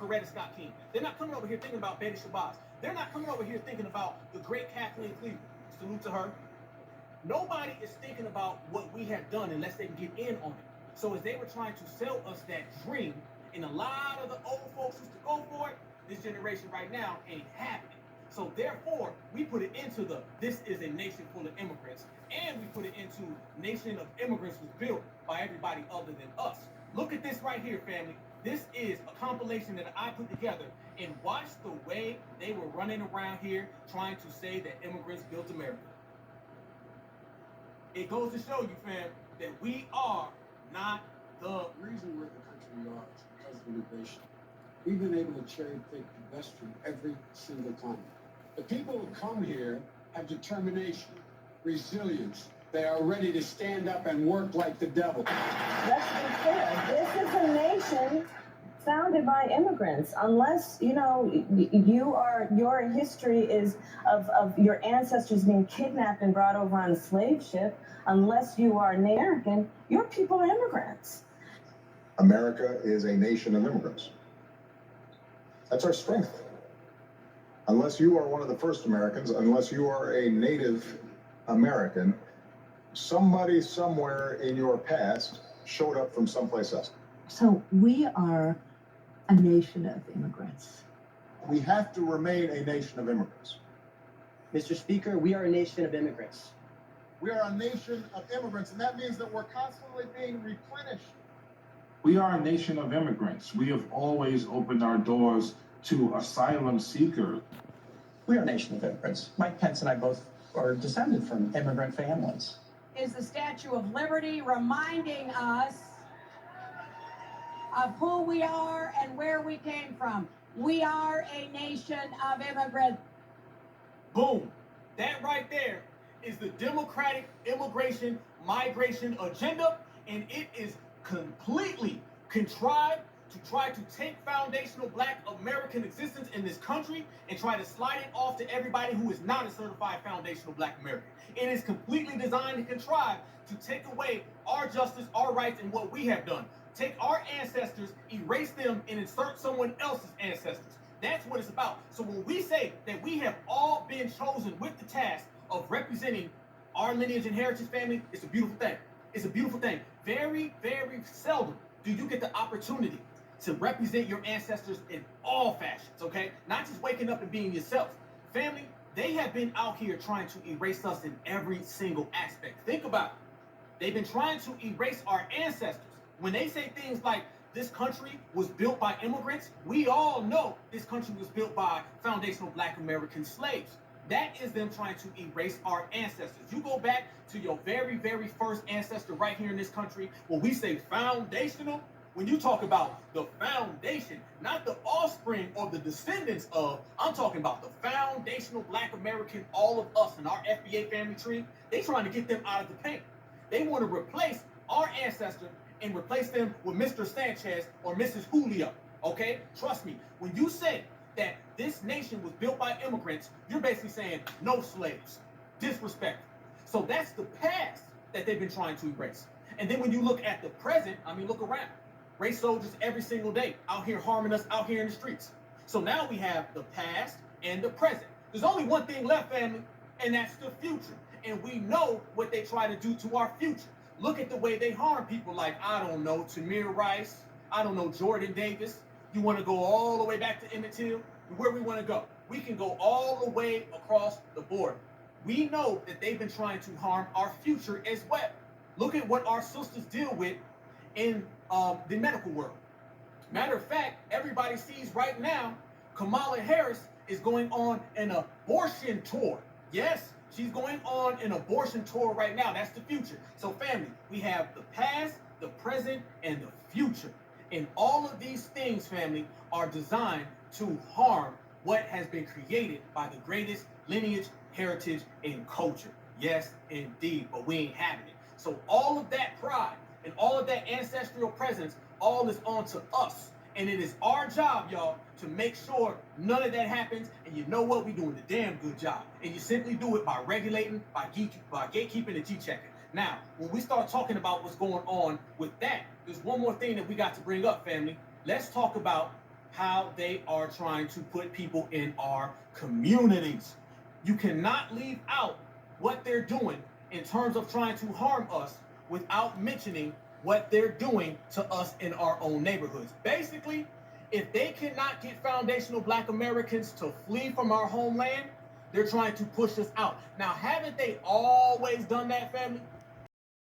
Coretta Scott King. They're not coming over here thinking about Betty Shabazz. They're not coming over here thinking about the great Kathleen Cleveland. Salute to her. Nobody is thinking about what we have done unless they can get in on it. So as they were trying to sell us that dream, and a lot of the old folks used to go for it, this generation right now ain't having it. So therefore, we put it into this is a nation full of immigrants, and we put it into nation of immigrants was built by everybody other than us. Look at this right here, family. This is a compilation that I put together, and watch the way they were running around here trying to say that immigrants built America. It goes to show you, fam, that we are not the reason we're the country we are is because of immigration. We've been able to cherry pick the best from every single time. The people who come here have determination, resilience. They are ready to stand up and work like the devil. Let's be clear. This is a nation founded by immigrants. Unless, your history is of your ancestors being kidnapped and brought over on a slave ship, unless you are American, your people are immigrants. America is a nation of immigrants. That's our strength. Unless you are one of the first Americans, unless you are a Native American, somebody somewhere in your past showed up from someplace else. So we are a nation of immigrants. We have to remain a nation of immigrants. Mr. Speaker, we are a nation of immigrants. We are a nation of immigrants, and that means that we're constantly being replenished. We are a nation of immigrants. We have always opened our doors to asylum seekers. We are a nation of immigrants. Mike Pence and I both are descended from immigrant families. Is the Statue of Liberty reminding us of who we are and where we came from. We are a nation of immigrants. Boom. That right there is the Democratic immigration migration agenda, and it is completely contrived to try to take foundational Black American existence in this country and try to slide it off to everybody who is not a certified foundational Black American. It is completely designed and contrived to take away our justice, our rights, and what we have done. Take our ancestors, erase them, and insert someone else's ancestors. That's what it's about. So when we say that we have all been chosen with the task of representing our lineage and heritage, family, it's a beautiful thing. It's a beautiful thing. Very, very seldom do you get the opportunity to represent your ancestors in all fashions, okay? Not just waking up and being yourself. Family, they have been out here trying to erase us in every single aspect. Think about it. They've been trying to erase our ancestors. When they say things like, this country was built by immigrants, we all know this country was built by foundational Black American slaves. That is them trying to erase our ancestors. You go back to your very, very first ancestor right here in this country, when we say foundational, when you talk about the foundation, not the offspring or the descendants of, I'm talking about the foundational Black American, all of us in our FBA family tree, they trying to get them out of the paint. They want to replace our ancestor and replace them with Mr. Sanchez or Mrs. Julio, okay? Trust me, when you say that this nation was built by immigrants, you're basically saying no slaves, disrespect. So that's the past that they've been trying to erase. And then when you look at the present, I mean, look around. Race soldiers every single day out here harming us out here in the streets. So now we have the past and the present. There's only one thing left, family, and that's the future. And we know what they try to do to our future. Look at the way they harm people like, I don't know, Tamir Rice, I don't know, Jordan Davis. You want to go all the way back to Emmett Till? Where we want to go? We can go all the way across the border. We know that they've been trying to harm our future as well. Look at what our sisters deal with in the medical world. Matter of fact, everybody sees right now, Kamala Harris is going on an abortion tour. Yes, she's going on an abortion tour right now. That's the future. So family, we have the past, the present, and the future. And all of these things, family, are designed to harm what has been created by the greatest lineage, heritage, and culture. Yes, indeed, but we ain't having it. So all of that pride and all of that ancestral presence, all is onto us. And it is our job, y'all, to make sure none of that happens. And you know what? We're doing a damn good job. And you simply do it by regulating, by gatekeeping and G-checking. Now, when we start talking about what's going on with that, there's one more thing that we got to bring up, family. Let's talk about how they are trying to put people in our communities. You cannot leave out what they're doing in terms of trying to harm us without mentioning what they're doing to us in our own neighborhoods. Basically, if they cannot get foundational Black Americans to flee from our homeland, they're trying to push us out. Now, haven't they always done that, family?